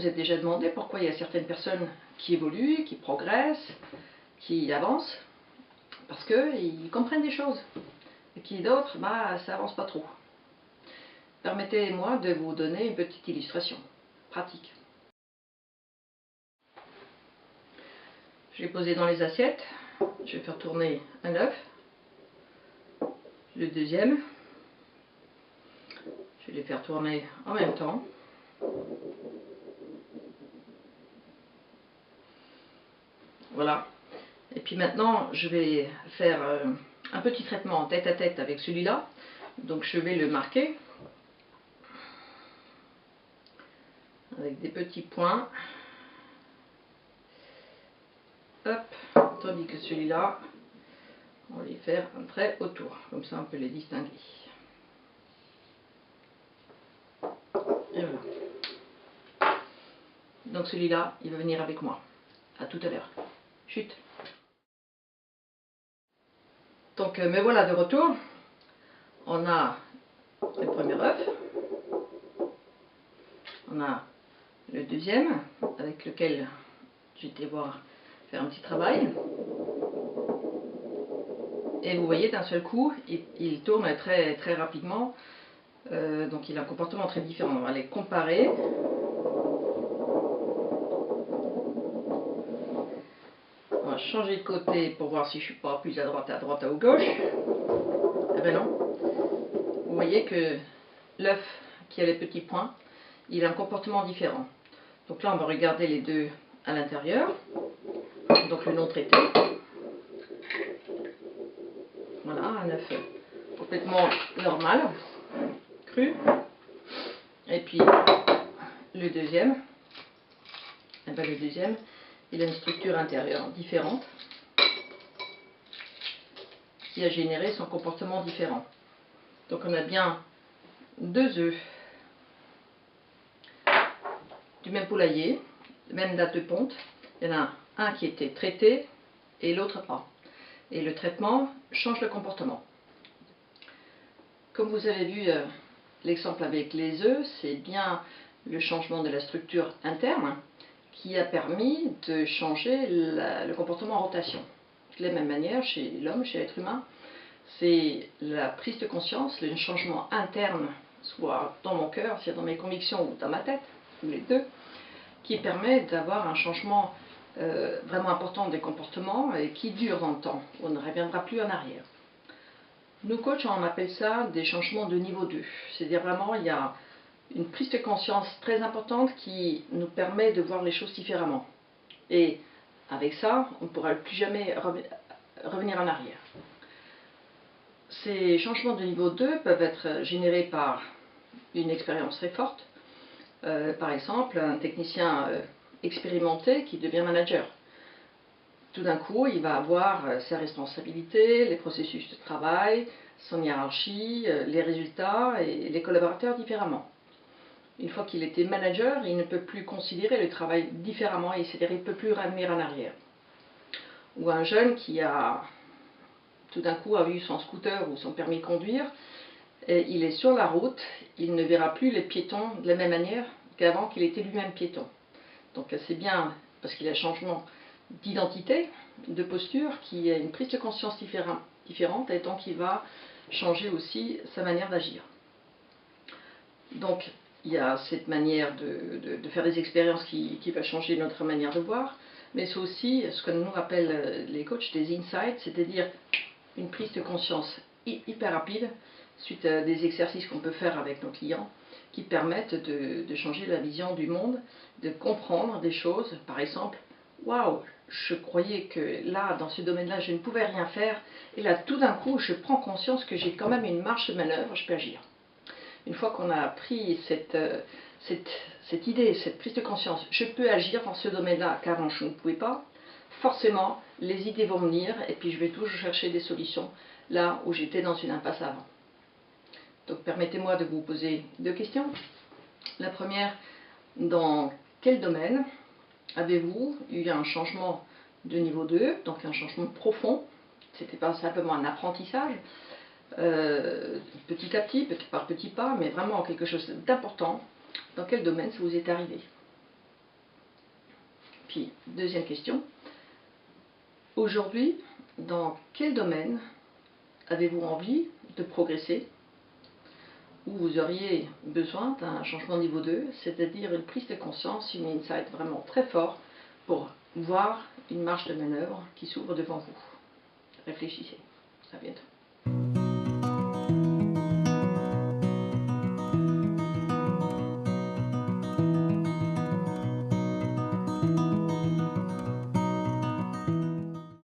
êtes déjà demandé pourquoi il y a certaines personnes qui évoluent, qui progressent, qui avancent, parce qu'ils comprennent des choses, et qui d'autres, ça avance pas trop. Permettez-moi de vous donner une petite illustration pratique. Je vais poser dans les assiettes, je vais faire tourner un œuf, le deuxième, je vais les faire tourner en même temps. Voilà. Et puis maintenant, je vais faire un petit traitement tête à tête avec celui-là. Donc je vais le marquer avec des petits points. Hop. Tandis que celui-là, on va les faire un trait autour. Comme ça, on peut les distinguer. Et voilà. Donc celui-là, il va venir avec moi. À tout à l'heure. Chut. Donc me voilà de retour. On a le premier œuf. On a le deuxième, avec lequel j'étais voir faire un petit travail. Et vous voyez, d'un seul coup, il tourne très, très rapidement. Donc il a un comportement très différent. On va les comparer. On va changer de côté pour voir si je ne suis pas plus à droite ou gauche. Eh ben non. Vous voyez que l'œuf qui a les petits points, il a un comportement différent. Donc là, on va regarder les deux à l'intérieur. Donc le non traité. Voilà, un œuf complètement normal, cru. Et puis le deuxième, eh ben, le deuxième, il a une structure intérieure différente qui a généré son comportement différent. Donc on a bien deux œufs du même poulailler, même date de ponte. Il y en a un qui était traité et l'autre pas. Et le traitement change le comportement. Comme vous avez vu l'exemple avec les œufs, c'est bien le changement de la structure interne qui a permis de changer le comportement en rotation. De la même manière, chez l'homme, chez l'être humain, c'est la prise de conscience, le changement interne, soit dans mon cœur, soit dans mes convictions ou dans ma tête, ou les deux, qui permet d'avoir un changement vraiment important des comportements et qui dure dans le temps. On ne reviendra plus en arrière. Nous, coachs, on appelle ça des changements de niveau 2. C'est-à-dire vraiment, il y a une prise de conscience très importante qui nous permet de voir les choses différemment. Et avec ça, on ne pourra plus jamais revenir en arrière. Ces changements de niveau 2 peuvent être générés par une expérience très forte. Par exemple, un technicien expérimenté qui devient manager. Tout d'un coup, il va avoir ses responsabilités, les processus de travail, son hiérarchie, les résultats et les collaborateurs différemment. Une fois qu'il était manager, il ne peut plus considérer le travail différemment et c'est-à-dire il ne peut plus revenir en arrière. Ou un jeune qui a tout d'un coup a eu son scooter ou son permis de conduire, et il est sur la route, il ne verra plus les piétons de la même manière qu'avant qu'il était lui-même piéton. Donc c'est bien parce qu'il y a un changement d'identité, de posture, qui a une prise de conscience différente et donc il va changer aussi sa manière d'agir. Donc il y a cette manière de faire des expériences qui va changer notre manière de voir, mais c'est aussi ce que nous appellent les coachs des insights, c'est-à-dire une prise de conscience hyper rapide suite à des exercices qu'on peut faire avec nos clients qui permettent de changer la vision du monde, de comprendre des choses. Par exemple, waouh, je croyais que là, dans ce domaine-là, je ne pouvais rien faire, et là, tout d'un coup, je prends conscience que j'ai quand même une marge de manœuvre, je peux agir. Une fois qu'on a pris cette idée, cette prise de conscience, je peux agir dans ce domaine-là qu'avant je ne pouvais pas, forcément les idées vont venir et puis je vais toujours chercher des solutions là où j'étais dans une impasse avant. Donc permettez-moi de vous poser deux questions. La première, dans quel domaine avez-vous eu un changement de niveau 2, donc un changement profond? C'était pas simplement un apprentissage, petit à petit, petit par petit pas, mais vraiment quelque chose d'important. Dans quel domaine ça vous est arrivé? Puis, deuxième question, aujourd'hui, dans quel domaine avez-vous envie de progresser, où vous auriez besoin d'un changement niveau 2, c'est-à-dire une prise de conscience, une insight vraiment très fort pour voir une marge de manœuvre qui s'ouvre devant vous. Réfléchissez. À bientôt.